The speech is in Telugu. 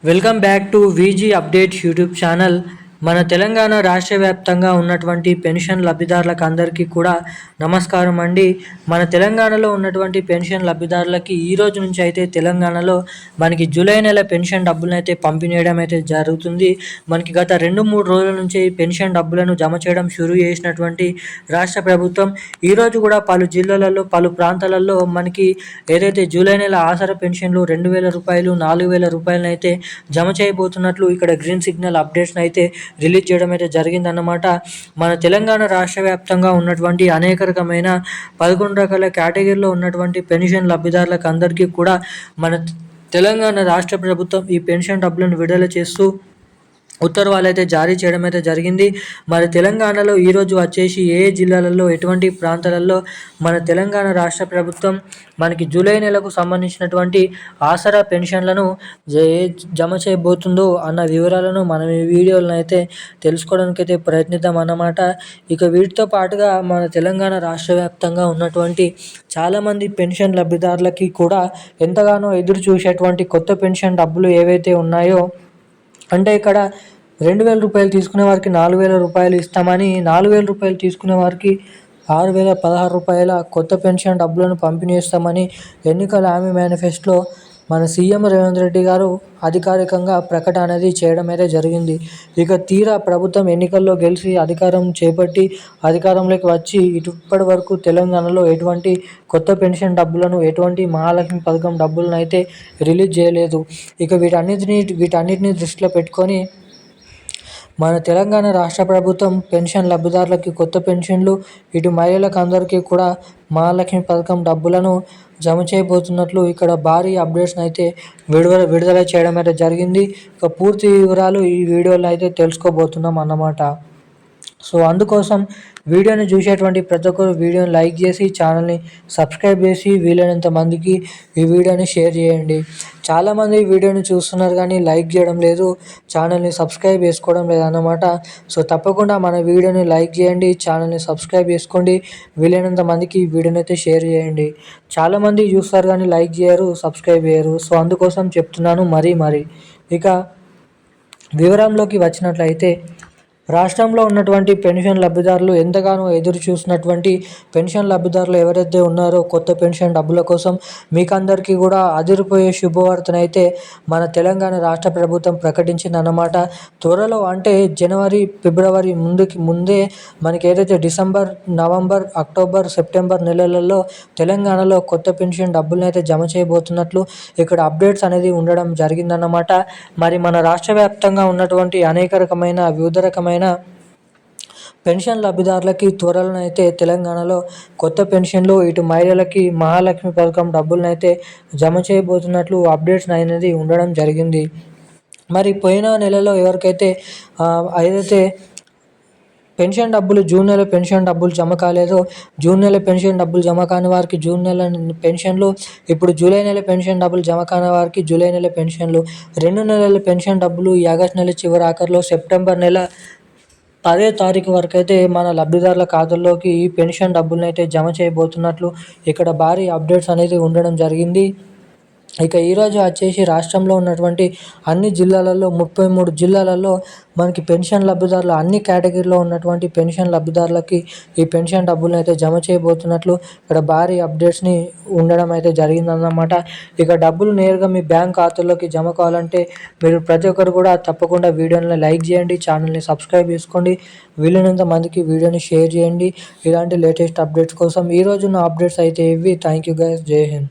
Welcome back to VG updates YouTube channel. మన తెలంగాణ రాష్ట్ర వ్యాప్తంగా ఉన్నటువంటి పెన్షన్ లబ్ధిదారులకు అందరికీ కూడా నమస్కారం అండి. మన తెలంగాణలో ఉన్నటువంటి పెన్షన్ లబ్ధిదారులకి ఈ రోజు నుంచి అయితే తెలంగాణలో మనకి జూలై నెల పెన్షన్ డబ్బులను అయితే పంపిణీ చేయడం అయితే జరుగుతుంది. మనకి గత 2-3 రోజుల నుంచి పెన్షన్ డబ్బులను జమ చేయడం షురూ చేసినటువంటి రాష్ట్ర ప్రభుత్వం ఈరోజు కూడా పలు జిల్లాలలో పలు ప్రాంతాలలో మనకి ఏదైతే జూలై నెల ఆసరా పెన్షన్లు 2,000 రూపాయలు 4,000 రూపాయలను అయితే జమ చేయబోతున్నట్లు ఇక్కడ గ్రీన్ సిగ్నల్ అప్డేట్స్ని అయితే రిలీజ్ చేయడం అయితే జరిగిందన్నమాట. మన తెలంగాణ రాష్ట్ర వ్యాప్తంగా ఉన్నటువంటి అనేక రకమైన 11 రకాల కేటగిరీలో ఉన్నటువంటి పెన్షన్ లబ్ధిదారులకు అందరికీ కూడా మన తెలంగాణ రాష్ట్ర ప్రభుత్వం ఈ పెన్షన్ డబ్బులను విడుదల చేస్తూ ఉత్తర్వులు అయితే జారీ చేయడం అయితే జరిగింది. మరి తెలంగాణలో ఈరోజు వచ్చేసి ఏ జిల్లాలలో ఎటువంటి ప్రాంతాలలో మన తెలంగాణ రాష్ట్ర ప్రభుత్వం మనకి జూలై నెలకు సంబంధించినటువంటి ఆసరా పెన్షన్లను జమ చేయబోతుందో అన్న వివరాలను మనం ఈ వీడియోలను అయితే తెలుసుకోవడానికి అయితే ప్రయత్నిద్దాం అన్నమాట. ఇక వీటితో పాటుగా మన తెలంగాణ రాష్ట్ర వ్యాప్తంగా ఉన్నటువంటి చాలామంది పెన్షన్ లబ్ధిదారులకి కూడా ఎంతగానో ఎదురు చూసేటువంటి కొత్త పెన్షన్ డబ్బులు ఏవైతే ఉన్నాయో, అంటే ఇక్కడ 2,000 రూపాయలు తీసుకునే వారికి 4,000 రూపాయలు ఇస్తామని, 4,000 రూపాయలు తీసుకునే వారికి 6,016 రూపాయల కొత్త పెన్షన్ డబ్బులను పంపిణీ చేస్తామని ఎన్నికల హామీ మేనిఫెస్టోలో మన సీఎం రేవంత్ రెడ్డి గారు అధికారికంగా ప్రకటన అనేది చేయడం అయితే జరిగింది. ఇక తీరా ప్రభుత్వం ఎన్నికల్లో గెలిచి అధికారం చేపట్టి అధికారంలోకి వచ్చి ఇప్పటి వరకు తెలంగాణలో ఎటువంటి కొత్త పెన్షన్ డబ్బులను, ఎటువంటి మహాలక్ష్మి పథకం డబ్బులను అయితే రిలీజ్ చేయలేదు. ఇక వీటన్నిటిని దృష్టిలో పెట్టుకొని మన తెలంగాణ రాష్ట్ర ప్రభుత్వం పెన్షన్ లబ్ధిదారులకి కొత్త పెన్షన్లు, ఇటు మహిళలకు అందరికీ కూడా మహాలక్ష్మి పథకం డబ్బులను జమ చేయబోతున్నట్లు ఇక్కడ భారీ అప్డేట్స్ని అయితే విడుదల చేయడం అయితే జరిగింది. ఇక పూర్తి వివరాలు ఈ వీడియోలో అయితే తెలుసుకోబోతున్నాం అన్నమాట. సో అందుకోసం వీడియోని చూసేటువంటి ప్రతి ఒక్కరు వీడియోని లైక్ చేసి ఛానల్ని సబ్స్క్రైబ్ చేసి వీలైనంత మందికి ఈ వీడియోని షేర్ చేయండి. చాలామంది వీడియోని చూస్తున్నారు కానీ లైక్ చేయడం లేదు, ఛానల్ని సబ్స్క్రైబ్ చేసుకోవడం లేదన్నమాట. సో తప్పకుండా మన వీడియోని లైక్ చేయండి, ఛానల్ని సబ్స్క్రైబ్ చేసుకోండి, వీలైనంత మందికి ఈ వీడియోని అయితే షేర్ చేయండి. చాలామంది చూస్తారు కానీ లైక్ చేయరు, సబ్స్క్రైబ్ చేయరు. సో అందుకోసం చెప్తున్నాను మరీ. ఇక వివరంలోకి వచ్చినట్లయితే, రాష్ట్రంలో ఉన్నటువంటి పెన్షన్ లబ్ధిదారులు ఎంతగానో ఎదురు చూసినటువంటి పెన్షన్ లబ్ధిదారులు ఎవరైతే ఉన్నారో కొత్త పెన్షన్ డబ్బుల కోసం మీకందరికీ కూడా అదిరిపోయే శుభవార్తనైతే మన తెలంగాణ రాష్ట్ర ప్రభుత్వం ప్రకటించిందన్నమాట. త్వరలో అంటే జనవరి, ఫిబ్రవరి ముందే మనకి ఏదైతే డిసెంబర్, నవంబర్, అక్టోబర్, సెప్టెంబర్ నెలలలో తెలంగాణలో కొత్త పెన్షన్ డబ్బులను అయితే జమ చేయబోతున్నట్లు ఇక్కడ అప్డేట్స్ అనేది ఉండడం జరిగిందన్నమాట. మరి మన రాష్ట్ర వ్యాప్తంగా ఉన్నటువంటి అనేక రకమైన వివిధ రకమైన పెన్షన్ లబ్ధిదారులకి త్వరలోనైతే తెలంగాణలో కొత్త పెన్షన్లు, ఇటు మహిళలకి మహాలక్ష్మి పథకం డబ్బులను అయితే జమ చేయబోతున్నట్లు అప్డేట్స్ అనేది ఉండడం జరిగింది. మరి పోయిన నెలలో ఎవరికైతే ఏదైతే పెన్షన్ డబ్బులు జూన్ నెల పెన్షన్ డబ్బులు జమ కాలేదో, జూన్ నెల పెన్షన్ డబ్బులు జమ కాని వారికి జూన్ నెల పెన్షన్లు, ఇప్పుడు జూలై నెల పెన్షన్ డబ్బులు జమ కాని వారికి జూలై నెల పెన్షన్లు, 2 నెలల పెన్షన్ డబ్బులు ఈ ఆగస్టు నెల చివరి ఆఖరిలో సెప్టెంబర్ నెల 10వ తారీఖు వరకు అయితే మన లబ్ధిదారుల ఖాతాల్లోకి ఈ పెన్షన్ డబ్బులను అయితే జమ చేయబోతున్నట్లు ఇక్కడ భారీ అప్డేట్స్ అనేది ఉండడం జరిగింది. ఇక ఈరోజు వచ్చేసి రాష్ట్రంలో ఉన్నటువంటి అన్ని జిల్లాలలో 33 జిల్లాలలో మనకి పెన్షన్ లబ్ధిదారులు అన్ని కేటగిరీలో ఉన్నటువంటి పెన్షన్ లబ్ధిదారులకి ఈ పెన్షన్ డబ్బులను అయితే జమ చేయబోతున్నట్లు ఇక్కడ భారీ అప్డేట్స్ని ఉండడం అయితే జరిగిందన్నమాట. ఇక డబ్బులు నేరుగా మీ బ్యాంక్ ఖాతాలోకి జమ కావాలంటే మీరు ప్రతి ఒక్కరు కూడా తప్పకుండా వీడియోని లైక్ చేయండి, ఛానల్ని సబ్స్క్రైబ్ చేసుకోండి, వీలైనంత మందికి వీడియోని షేర్ చేయండి. ఇలాంటి లేటెస్ట్ అప్డేట్స్ కోసం ఈరోజు నా అప్డేట్స్ అయితే ఇవి. థ్యాంక్ యూ గైస్, జై హింద్.